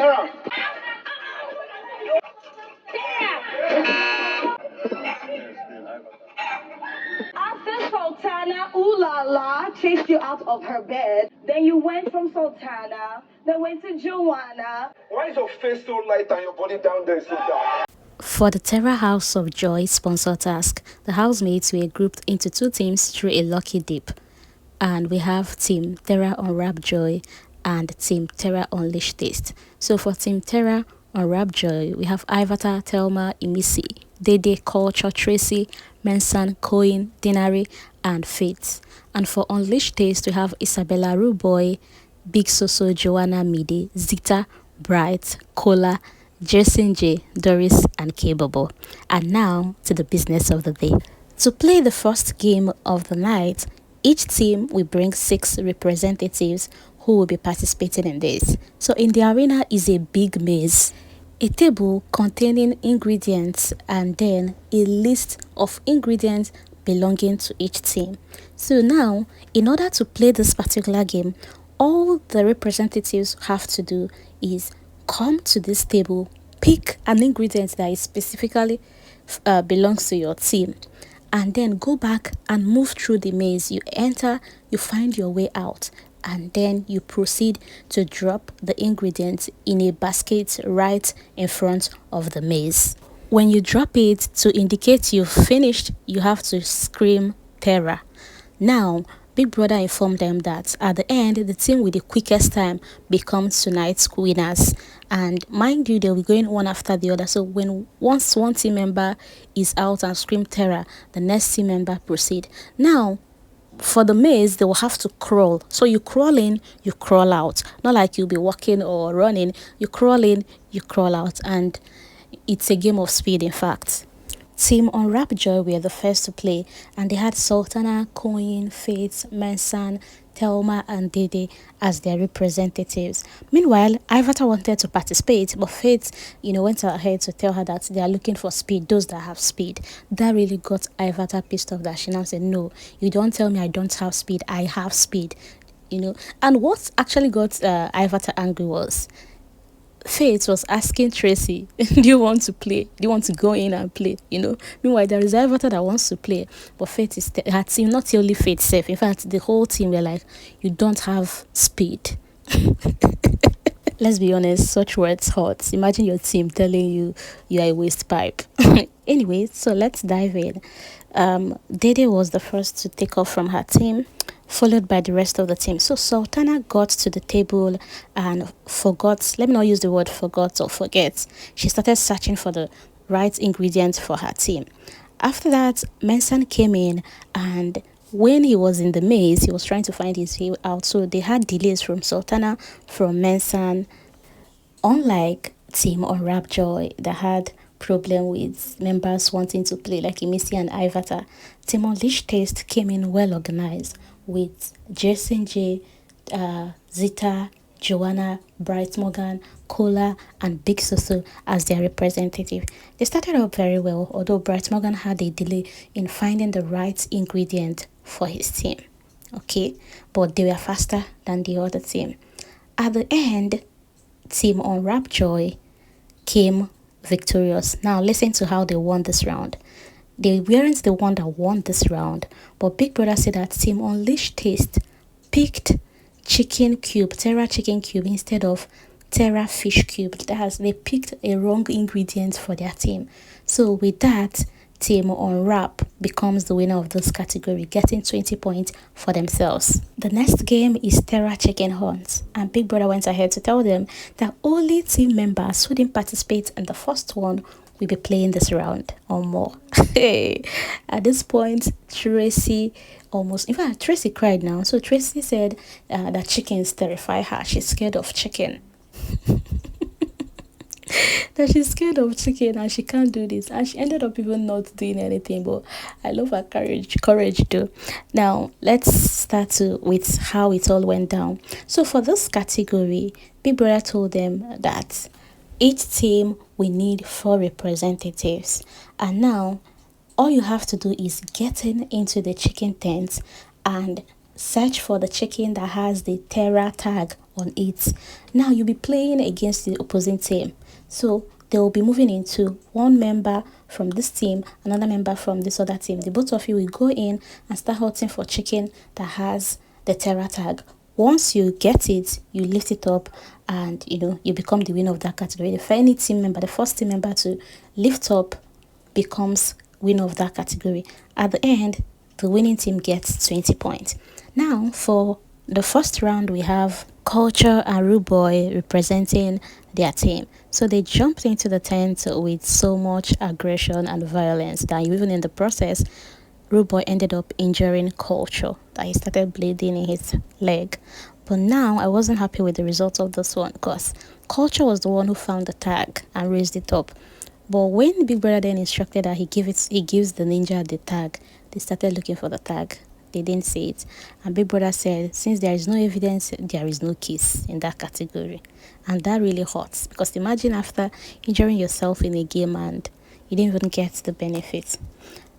Terra. After Sultana, ooh la la, chased you out of her bed, then you went from Sultana, then went to Joanna. Why is your face so light and your body down there so dark? For the Terra House of Joy sponsor task, the housemates were grouped into two teams through a lucky dip. And we have Team Terra on RapJoy and Team Terra on LeashJoy. So for Team Terra on RapJoy, we have Ivarta, Thelma, Imisi, Dede, Kocho, Tracy, Messan, Koin, Denari, and Faith. And for Unleashed Taste, we have Isabella Ruboy, Big Soso, Joanna Mide, Zita, Bright, Cola, Jason J, Doris, and K-Bobo. And now to the business of the day. To play the first game of the night, each team will bring 6 representatives who will be participating in this. So in the arena is a big maze, a table containing ingredients, and then a list of ingredients belonging to each team. So now, in order to play this particular game, all the representatives have to do is come to this table, pick an ingredient that is specifically belongs to your team, and then go back and move through the maze. You enter, you find your way out, and then you proceed to drop the ingredients in a basket right in front of the maze. When you drop it, to indicate you've finished, you have to scream Terra. Now, Big Brother informed them that at the end, the team with the quickest time becomes tonight's winners. And mind you, they'll be going one after the other. So once one team member is out and scream Terra, the next team member proceed. Now, for the maze, they will have to crawl. So you crawl in, you crawl out. Not like you'll be walking or running. You crawl in, you crawl out. And it's a game of speed, in fact. Team RapJoy were the first to play, and they had Sultana, Koyin, Faith, Messan, Thelma, and Dede as their representatives. Meanwhile, Ivarta wanted to participate, but Faith, went ahead to tell her that they are looking for speed, those that have speed. That really got Ivarta pissed off, that she now said, "No, you don't tell me I don't have speed. I have speed." And what actually got Ivarta angry was Faith was asking Tracy, "Do you want to play? Do you want to go in and play?" Meanwhile, there is Ivarta that wants to play, but Faith is her team, not only Faith safe. In fact, the whole team were like, "You don't have speed." Let's be honest, such words hurt. Imagine your team telling you you are a waste pipe. Anyway, so let's dive in. Dede was the first to take off from her team, followed by the rest of the team. So Sultana got to the table and forgot, let me not use the word forgot or forget. She started searching for the right ingredients for her team. After that, Messan came in, and when he was in the maze, he was trying to find his way out. So they had delays from Sultana, from Messan. Unlike Team RapJoy that had problem with members wanting to play, like Imisi and Ivarta, Team LeashJoy came in well organized with Jason J, Zita, Joanna, Bright Morgan, Cola, and Big Soso as their representative. They started out very well, although Bright Morgan had a delay in finding the right ingredient for his team. Okay, but they were faster than the other team. At the end, Team RapJoy came victorious. Now listen to how they won this round. They weren't the one that won this round, but Big Brother said that Team LeashJoy picked chicken cube, Terra chicken cube, instead of Terra fish cube. They picked a wrong ingredient for their team. So with that, Team Unwrap becomes the winner of this category, getting 20 points for themselves. The next game is Terra Chicken Hunt, and Big Brother went ahead to tell them that only team members who didn't participate in the first one will be playing this round or more. At this point, Tracy Tracy cried now. So Tracy said that chickens terrify her. She's scared of chicken. That she's scared of chicken and she can't do this, and she ended up even not doing anything. But I love her courage though. Now let's start with how it all went down. So for this category, Big Brother told them that each team will need 4 representatives, and now all you have to do is get into the chicken tent and search for the chicken that has the Terra tag on it. Now you'll be playing against the opposing team. So they will be moving into one member from this team, another member from this other team. The both of you will go in and start hunting for chicken that has the Terra tag. Once you get it, you lift it up and you become the winner of that category. The first team member to lift up becomes winner of that category. At the end, the winning team gets 20 points. Now, for the first round, we have Kocho and RapJoy representing their team. So they jumped into the tent with so much aggression and violence that even in the process, RapJoy ended up injuring Kocho, that he started bleeding in his leg. But now I wasn't happy with the result of this one because Kocho was the one who found the tag and raised it up. But when Big Brother then instructed that he gives the ninja the tag, they started looking for the tag. They didn't see it. And Big Brother said, since there is no evidence, there is no kiss in that category. And that really hurts because imagine after injuring yourself in a game and you didn't even get the benefit.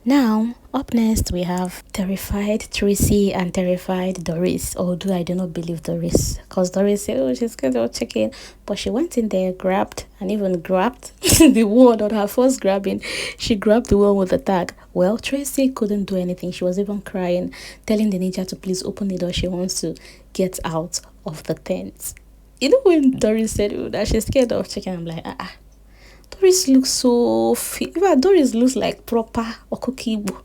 Now, up next, we have terrified Tracy and terrified Doris. Although I do not believe Doris, because Doris said, oh, she's scared of chicken. But she went in there, grabbed, and even grabbed the one on her first grabbing. She grabbed the one with the tag. Well, Tracy couldn't do anything. She was even crying, telling the ninja to please open the door. She wants to get out of the tent. When Doris said that she's scared of chicken, I'm like, Doris looks so fit. Doris looks like proper Okokibu.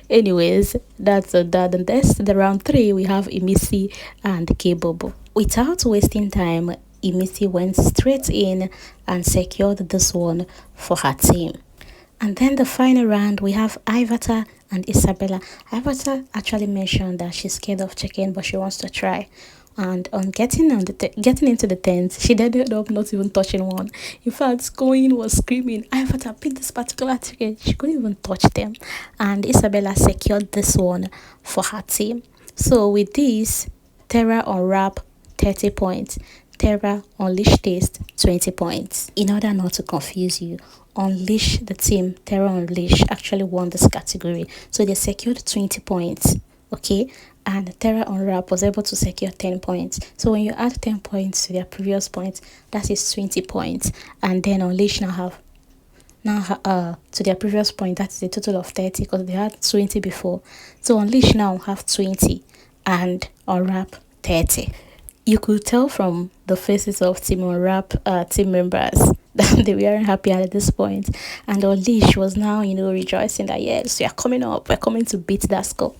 Anyways, that's that. And that's the round 3. We have Imisi and K-Bobo. Without wasting time, Imisi went straight in and secured this one for her team. And then the final round, we have Ivarta and Isabella. Ivarta actually mentioned that she's scared of chicken, but she wants to try. And on getting into the tent, she ended up not even touching one. In fact, Koyin was screaming, Ivarta, pick this particular chicken. She couldn't even touch them. And Isabella secured this one for her team. So with this, Terra Unwrap 30 points. Terra Unleash Taste 20 points. In order not to confuse you, Unleash, the team Terra Unleash, actually won this category. So they secured 20 points. Okay, and Terra Unwrap was able to secure 10 points. So when you add 10 points to their previous points, that is 20 points. And then Unleash now to their previous point, that's a total of 30 because they had 20 before. So Unleash now have 20 and Unwrap 30. You could tell from the faces of Team Unwrap team members that they weren't happy at this point. And Unleash was now, rejoicing that, yes, we are coming up. We're coming to beat that score.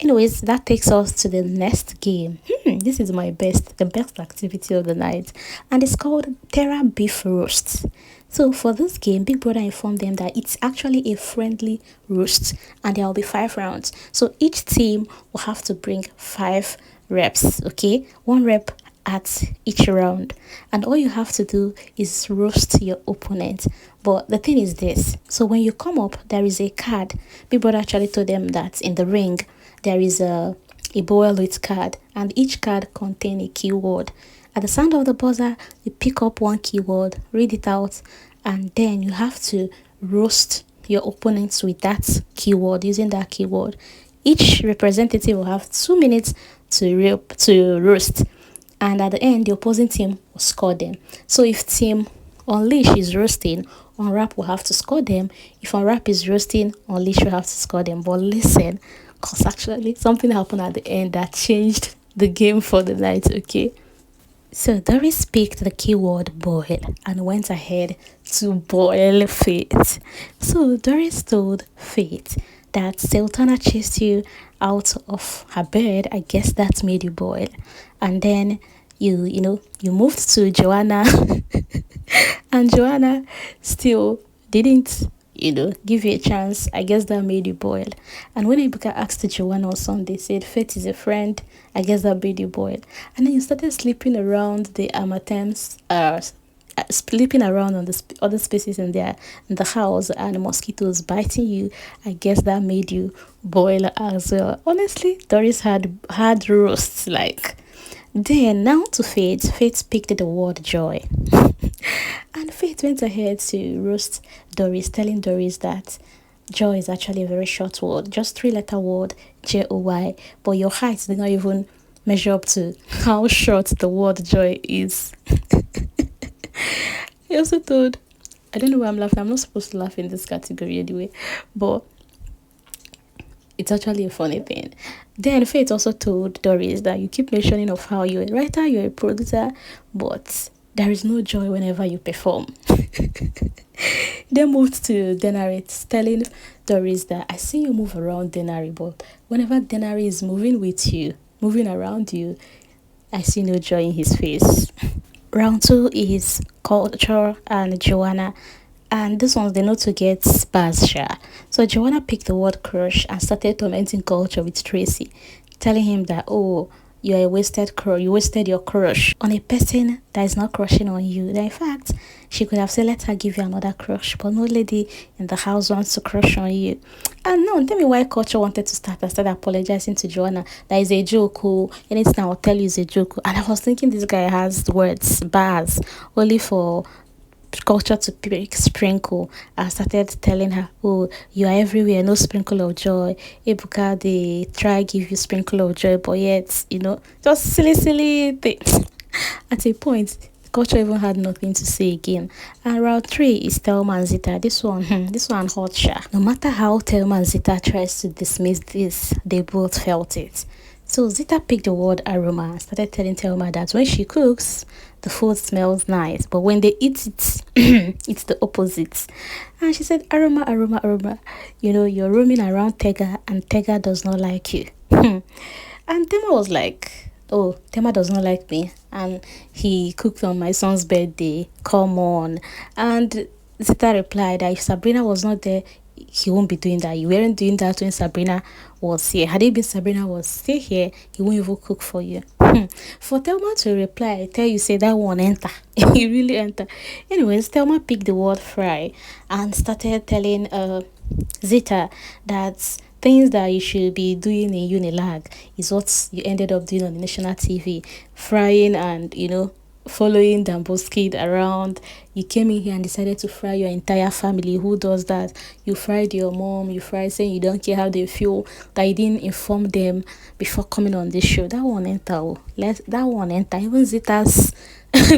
Anyways, that takes us to the next game. This is the best activity of the night. And it's called Terra Beef Roast. So for this game, Big Brother informed them that it's actually a friendly roast. And there will be 5 rounds. So each team will have to bring 5 reps, okay? 1 rep at each round, and all you have to do is roast your opponent. But the thing is this, so when you come up, there is a card. Big Brother actually told them that in the ring there is a bowl with card, and each card contains a keyword. At the sound of the buzzer, you pick up one keyword, read it out, and then you have to roast your opponents with that keyword, using that keyword. Each representative will have 2 minutes to roast, and at the end the opposing team will score them. So if Team Unleash is roasting, Unwrap will have to score them. If Unwrap is roasting, Unleash will have to score them. But listen, because actually something happened at the end that changed the game for the night, okay? So Doris picked the keyword boil and went ahead to boil Faith. So Doris told Faith that Sultana chased you out of her bed. I guess that made you boil. And then you moved to Joanna and Joanna still didn't give you a chance. I guess that made you boil. And when Ibuka asked Joanna on Sunday, said Faith is a friend, I guess that made you boil. And then you started sleeping around the Amatens, sleeping around on the other spaces in the house, and mosquitoes biting you. I guess that made you boil as well. Honestly, Doris had roasts like. Then now to Faith. Faith picked the word joy. And Faith went ahead to roast Doris, telling Doris that Joy is actually a very short word, just 3 letter word, Joy, but your height did not even measure up to how short the word joy is. He also told, I don't know why I'm laughing, I'm not supposed to laugh in this category anyway, but it's actually a funny thing. Then Faith also told Doris that you keep mentioning of how you're a writer, you're a producer, but there is no joy whenever you perform. Then moved to Denari, telling Doris that I see you move around Denari, but whenever Denari is moving with you, moving around you, I see no joy in his face. Round 2 is Kocho and Joanna. And this one's they know to get spars sha. So Joanna picked the word crush and started tormenting Culture with Tracy, telling him that, oh, you're a wasted crush, you wasted your crush on a person that is not crushing on you. That in fact, she could have said, let her give you another crush, but no lady in the house wants to crush on you. And no, tell me why Culture wanted to start and started apologizing to Joanna. That is a joke, oh, anything I'll tell you is a joke. And I was thinking this guy has words, bars, only for Culture to pick sprinkle and started telling her, oh, you are everywhere, no sprinkle of joy. Ebuka, they try give you sprinkle of joy, but yet, just silly thing. At a point, Culture even had nothing to say again. And round 3 is Thelma and Zita. This one hot sha. No matter how Thelma and Zita tries to dismiss this, they both felt it. So Zita picked the word aroma and started telling Thelma that when she cooks, the food smells nice, but when they eat it, it's the opposite. And she said, aroma, aroma, aroma. You're roaming around Tega, and Tega does not like you. And Thelma was like, oh, Thelma does not like me, and he cooked on my son's birthday. Come on. And Zita replied that if Sabrina was not there, he won't be doing that. You weren't doing that when Sabrina was here. Had it been Sabrina was still here, he won't even cook for you. For Thelma to reply, I tell you, say that one enter. He really enter. Anyways, Thelma picked the word fry and started telling Zita that things that you should be doing in Unilag is what you ended up doing on the national TV, frying and following Dambo's kid around. You came in here and decided to fry your entire family. Who does that? You fried your mom, you fried saying you don't care how they feel, that you didn't inform them before coming on this show. That one enter. That one enter. Even Zita's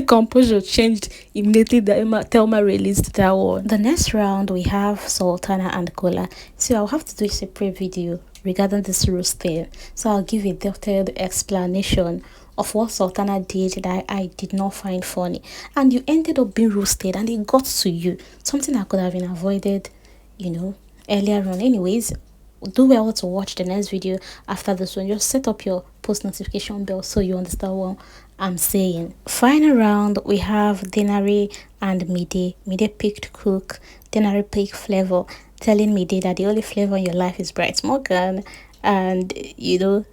composure changed immediately that Thelma released that one. The next round we have Sultana and Kola. So I'll have to do a separate video regarding this roast thing. So I'll give a detailed explanation of what Sultana did that I did not find funny. And you ended up being roasted and it got to you. Something that could have been avoided, earlier on. Anyways, do well to watch the next video after this one. Just set up your post notification bell so you understand what I'm saying. Final round, we have Denari and Mide. Mide picked cook, Denari picked flavor, telling Mide that the only flavor in your life is Bright Morgan. And Mide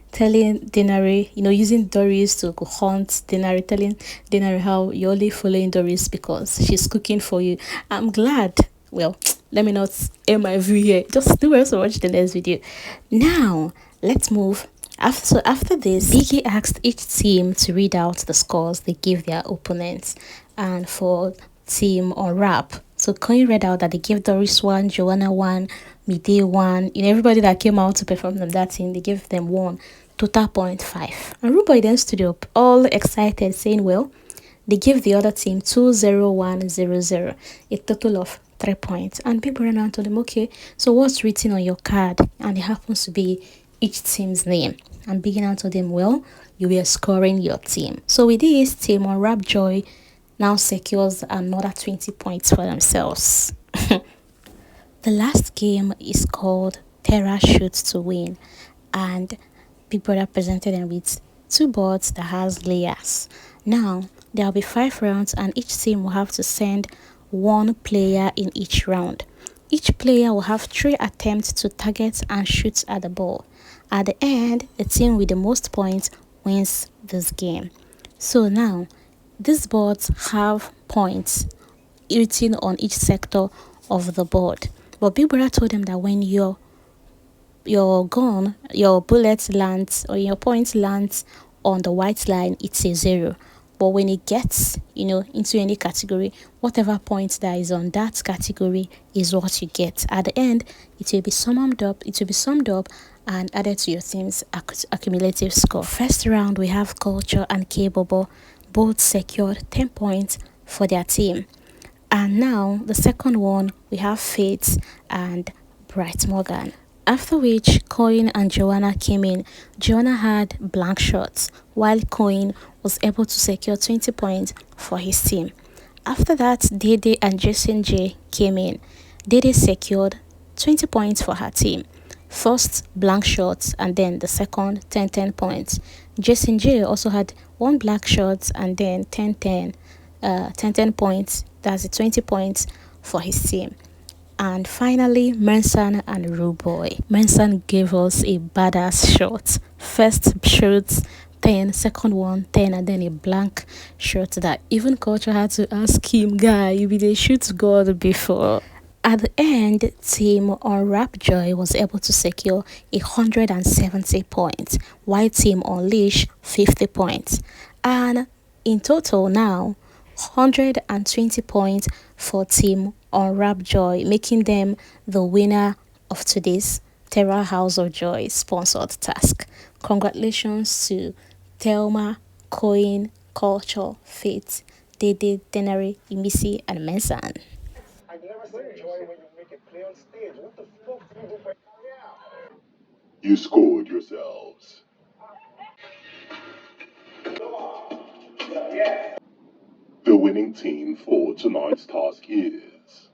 telling Denari, using Doris to hunt Denari, telling Denari how you're only following Doris because she's cooking for you. I'm glad. Well, let me not air my view here. Just do well to watch the next video. Now, let's move. After this, Biggie asked each team to read out the scores they gave their opponents. And for Team Unwrap, so Koyin read out that they gave Doris 1, Joanna 1, Mide 1. Everybody that came out to perform them that team, they gave them 1. Total 0.5. And Ruboy then stood up, all excited, saying, well, they gave the other team 20100, a total of 3 points. And people ran out to them, okay, so what's written on your card? And it happens to be each team's name. And Biggie answered them, well, you were scoring your team. So with this, Team RapJoy now secures another 20 points for themselves. The last game is called Terra Shoots to Win, and Big Brother presented them with 2 boards that has layers. Now, there will be 5 rounds and each team will have to send 1 player in each round. Each player will have 3 attempts to target and shoot at the ball. At the end, the team with the most points wins this game. So now, these boards have points written on each sector of the board. But Big Brother told them that when your gun, your bullet lands or your point lands on the white line, it's a 0. But when it gets, into any category, whatever point that is on that category is what you get. At the end, it will be summed up. And added to your team's accumulative score. First round, we have Kocho and K-Bobo, both secured 10 points for their team. And now, the second one, we have Faith and Bright Morgan. After which, Koyin and Joanna came in. Joanna had blank shots, while Koyin was able to secure 20 points for his team. After that, Dede and Jason J came in. Dede secured 20 points for her team. First, blank shots, and then the second, 10 points. Jason J also had one black shot and then 10 points. That's the 20 points for his team. And finally, Messan and RapJoy. Messan gave us a badass shot. First shot 10, second one 10, and then a blank shot that even Kocho had to ask him, guy, you be the shoot god before. At the end, Team RapJoy was able to secure 170 points, while Team Unleash 50 points. And in total now, 120 points for Team RapJoy, making them the winner of today's Terra House of Joy sponsored task. Congratulations to Thelma, Koin, Kocho, Faith, Dede, Denari, Imisi, and Messan. I've never seen joy when you make it play on stage. What the fuck do you do for You scored yourselves. The winning team for tonight's task is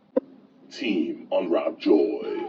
Team RapJoy.